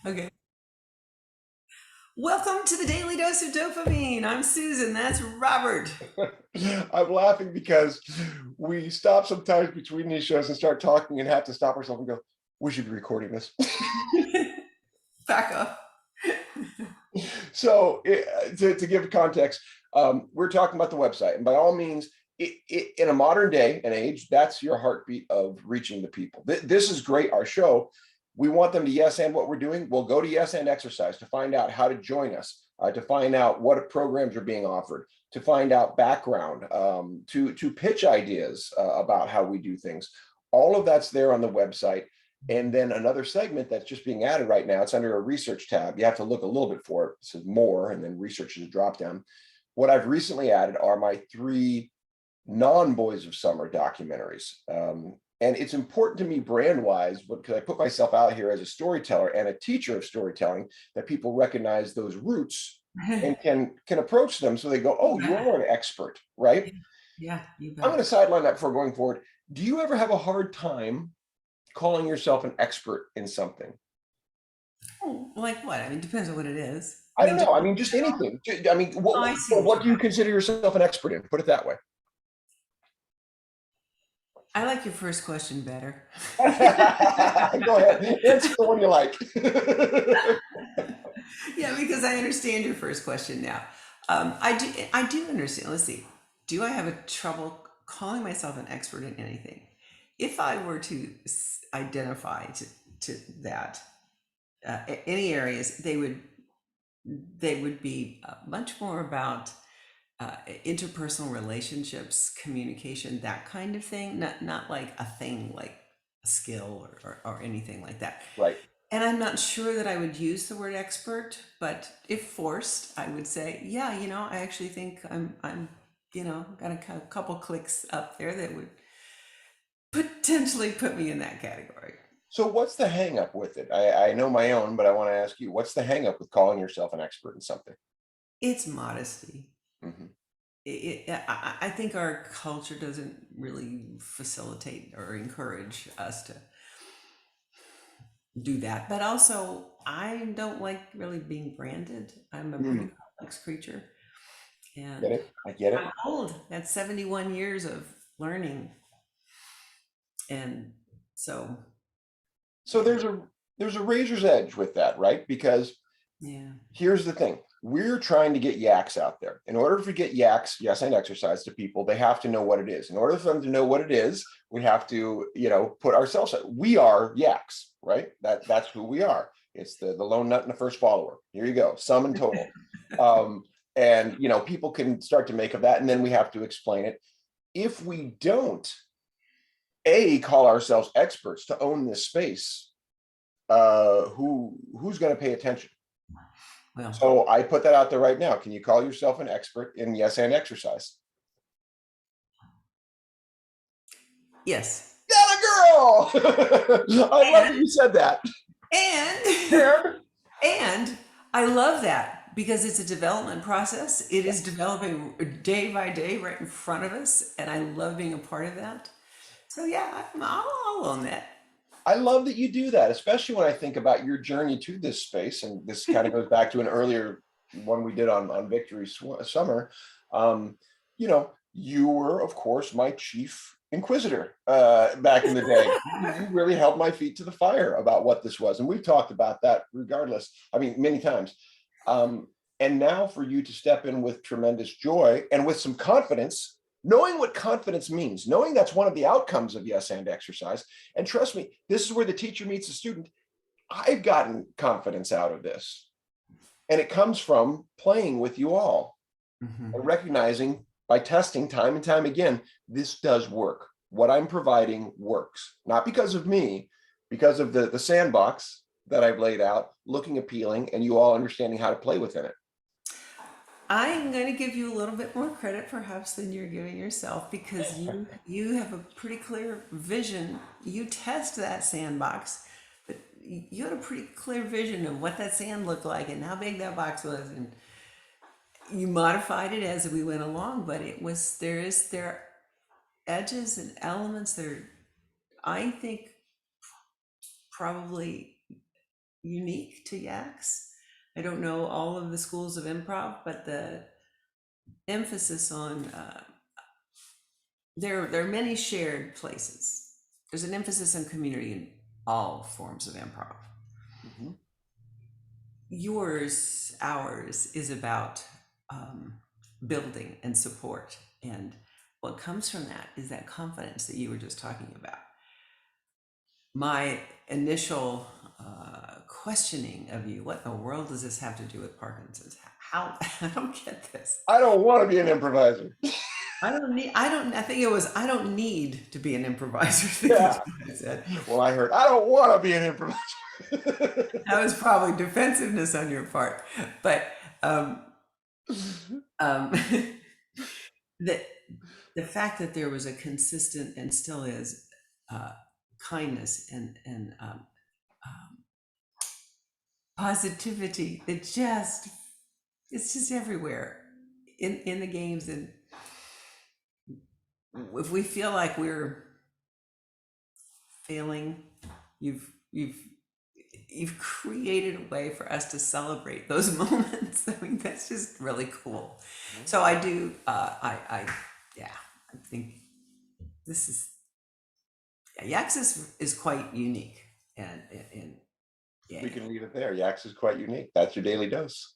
Okay. Welcome to the Daily Dose of Dopamine. I'm Susan. That's Robert. I'm laughing because we stop sometimes between these shows and start talking and have to stop ourselves and go, we should be recording this. Back up. So, to give context, we're talking about the website. And by all means, in a modern day and age, that's your heartbeat of reaching the people. This is great. Our show, we want them to yes and what we're doing. We'll go to yes and exercise to find out how to join us, to find out what programs are being offered, to find out background, to pitch ideas about how we do things. All of that's there on the website. And then another segment that's just being added right now, it's under a research tab. You have to look a little bit for it. It says more, and then research is a drop down. What I've recently added are my 3 non-Boys of Summer documentaries. And it's important to me brand wise, because I put myself out here as a storyteller and a teacher of storytelling, that people recognize those roots and can approach them so they go, oh, you are an expert, right? Yeah, you I'm going bet. to sideline that before going forward. Do you ever have a hard time calling yourself an expert in something? Oh, like what? I mean, depends on what it is. I I don't mean, know. I mean, just anything. I mean, oh, I see what what you're do you at. consider yourself an expert in? Put it that way. I like your first question better. Go ahead. Answer the one you like. Yeah, because I understand your first question now. I do understand. Let's see. Do I have a trouble calling myself an expert in anything? If I were to identify to that, any areas, they would be much more about interpersonal relationships, communication, that kind of thing. Not like a thing like a skill or anything like that. Right. And I'm not sure that I would use the word expert, but if forced, I would say, yeah, I actually think I'm got a couple clicks up there that would potentially put me in that category. So what's the hang up with it? I know my own, but I want to ask you, what's the hang up with calling yourself an expert in something? It's modesty. Hmm. I think our culture doesn't really facilitate or encourage us to do that. But also, I don't like really being branded. I'm a pretty Mm, complex creature. get And it? I get I'm it. old. That's 71 years of learning. And so, So there's a razor's edge with that, right? Because yeah. here's the thing. We're trying to get yaks out there. In order to get yaks, yes, and exercise to people, they have to know what it is. In order for them to know what it is, we have to, put ourselves out. We are yaks, right? That's who we are. It's the lone nut and the first follower. Here you go, sum and total. Um, and people can start to make of that, and then we have to explain it. If we don't call ourselves experts to own this space, who's going to pay attention? Well, So I put that out there right now. Can you call yourself an expert in yes and exercise? yes. Got a girl. I love that And you said that. and And and I love that because it's a development process. It is developing day by day right in front of us, and I love being a part of that. So yeah, I'll own that. I love that you do that, especially when I think about your journey to this space. And this kind of goes back to an earlier one we did on Victory Summer. You were, of course, my chief inquisitor back in the day. You really held my feet to the fire about what this was. And we've talked about that regardless. I mean, many times. Um, and now for you to step in with tremendous joy and with some confidence, knowing what confidence means, knowing that's one of the outcomes of yes and exercise. And trust me, this is where the teacher meets the student. I've gotten confidence out of this. And it comes from playing with you all Mhm. and recognizing by testing time and time again, this does work. What I'm providing works, not because of me, because of the sandbox that I've laid out, looking appealing, and you all understanding how to play within it. I'm going to give you a little bit more credit perhaps than you're giving yourself because you have a pretty clear vision. You test that sandbox, but you had a pretty clear vision of what that sand looked like and how big that box was, and you modified it as we went along. But there are edges and elements there. I think probably unique to Yaks. I don't know all of the schools of improv, but the emphasis on there are many shared places. There's an emphasis on community in all forms of improv. Mhm. Yours, ours, is about um, building and support. And what comes from that is that confidence that you were just talking about. My initial questioning of you, what in the world does this have to do with Parkinson's? How? I don't get this. I don't want to be an improviser. I think it was, I don't need to be an improviser. I think that's Yeah. what I said. Well, I heard, I don't want to be an improviser. That was probably defensiveness on your part. But um, um, the, the fact that there was a consistent and still is uh, kindness and um, positivity, it's just everywhere in the games. And if we feel like we're failing, you've you've created a way for us to celebrate those moments. I mean, that's just really cool. So I do, yeah, I think this is, yeah, Yax is quite unique, and yeah, We can leave it there. Yaks is quite unique. That's your daily dose.